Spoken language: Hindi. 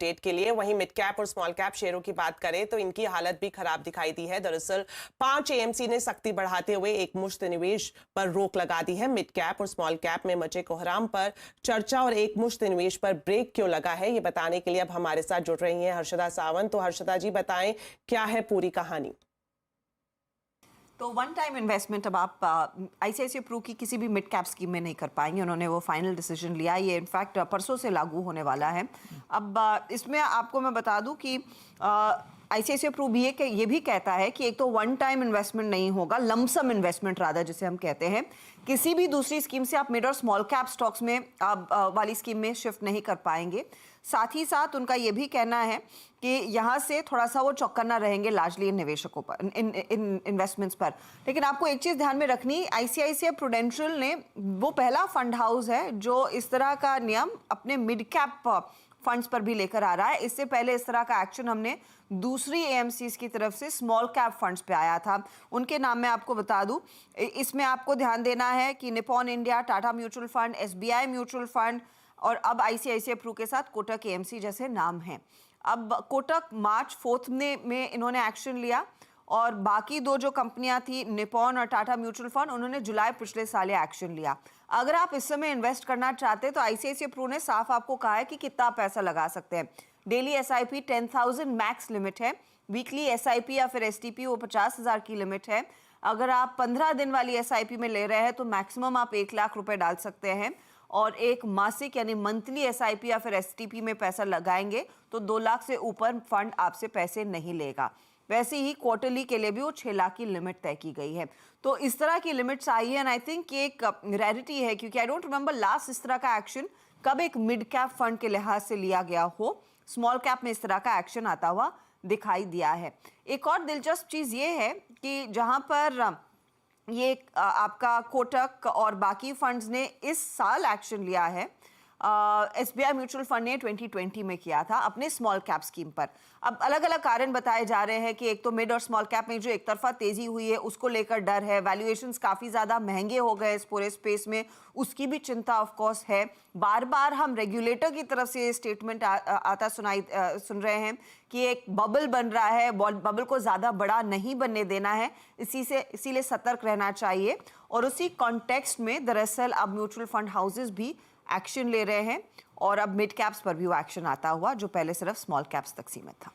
अपडेट के लिए। वहीं मिड कैप और स्मॉल कैप शेयरों की बात करें तो इनकी हालत भी खराब दिखाई दी है। दरअसल 5 एएमसी ने सख्ती बढ़ाते हुए एक मुश्त निवेश पर रोक लगा दी है। मिड कैप और स्मॉल कैप में मचे कोहराम पर चर्चा और एक मुश्त निवेश पर ब्रेक क्यों लगा है, ये बताने के लिए अब हमारे साथ जुड़ रही हैं हर्षदा सावंत। तो हर्षदा जी बताएं, क्या है पूरी कहानी? तो वन टाइम इन्वेस्टमेंट अब आप आईसीआईसीआई प्रू की किसी भी मिड कैप स्कीम में नहीं कर पाएंगे। उन्होंने वो फाइनल डिसीजन लिया, ये इनफैक्ट परसों से लागू होने वाला है। अब इसमें आपको मैं बता दूं कि आईसीआईसीआई प्रू भी ये भी कहता है कि एक तो वन टाइम इन्वेस्टमेंट नहीं होगा, लमसम इन्वेस्टमेंट रादर जिसे हम कहते हैं। किसी भी दूसरी स्कीम से आप मिड और स्मॉल कैप स्टॉक्स में वाली स्कीम में शिफ्ट नहीं कर पाएंगे। साथ ही साथ उनका ये भी कहना है कि यहाँ से थोड़ा सा वो चौकन्ना रहेंगे लार्जली इन निवेशकों पर, इन इन्वेस्टमेंट्स पर। लेकिन आपको एक चीज़ ध्यान में रखनी, आईसीआईसीआई प्रूडेंशियल ने वो पहला फंड हाउस है जो इस तरह का नियम अपने मिड कैप फंड्स पर भी लेकर आ रहा है। इससे पहले इस तरह का एक्शन हमने दूसरी एएमसीज की तरफ से स्मॉल कैप फंड्स पे आया था। उनके नाम मैं आपको बता दूं, इसमें आपको ध्यान देना है कि Nippon India, Tata mutual fund, SBI mutual fund और अब आईसीआईसीआई प्रू के साथ कोटक एएमसी जैसे नाम हैं। अब कोटक मार्च 4 में इन्होंने एक्शन लिया और बाकी दो जो कंपनियां थी निपॉन और टाटा म्यूचुअल फंड, उन्होंने जुलाई पिछले साल एक्शन लिया। अगर आप इस समय इन्वेस्ट करना चाहते हैं तो आईसीआईसीआई प्रू ने साफ आपको कहा है कि कितना पैसा लगा सकते हैं। डेली एसआईपी 10,000 मैक्स लिमिट है, वीकली एसआईपी या फिर एसटीपी वो 50,000 की लिमिट है। अगर आप 15 दिन वाली एसआईपी में ले रहे हैं तो मैक्सिमम आप 1 लाख रुपए डाल सकते हैं और एक मासिक यानी मंथली एसआईपी या फिर एसटीपी में पैसा लगाएंगे तो 2 लाख से ऊपर फंड आपसे पैसे नहीं लेगा। वैसे ही क्वार्टरली के लिए भी वो 6 लाख की लिमिट तय की गई है। तो इस तरह की लिमिट्स आई है एंड आई थिंक एक रेयरिटी है, क्योंकि आई डोंट रिमेंबर लास्ट इस तरह का एक्शन कब एक मिड कैप फंड के लिहाज से लिया गया हो। स्मॉल कैप में इस तरह का एक्शन आता हुआ दिखाई दिया है। एक और दिलचस्प चीज़ ये है कि जहाँ पर ये आपका कोटक और बाकी फंड्स ने इस साल एक्शन लिया है, एसबीआई म्यूचुअल फंड ने 2020 में किया था अपने स्मॉल कैप स्कीम पर। अब अलग अलग कारण बताए जा रहे हैं कि एक तो मिड और स्मॉल कैप में जो एक तरफा तेजी हुई है उसको लेकर डर है, वैल्यूएशंस काफ़ी ज़्यादा महंगे हो गए इस पूरे स्पेस में, उसकी भी चिंता ऑफ कोर्स है। बार बार हम रेगुलेटर की तरफ से ये स्टेटमेंट सुन रहे हैं कि एक बबल बन रहा है, बबल को ज़्यादा बड़ा नहीं बनने देना है, इसीलिए सतर्क रहना चाहिए। और उसी कॉन्टेक्स्ट में दरअसल अब म्यूचुअल फंड हाउसेस भी एक्शन ले रहे हैं और अब मिड कैप्स पर भी वो एक्शन आता हुआ जो पहले सिर्फ स्मॉल कैप्स तक सीमित था।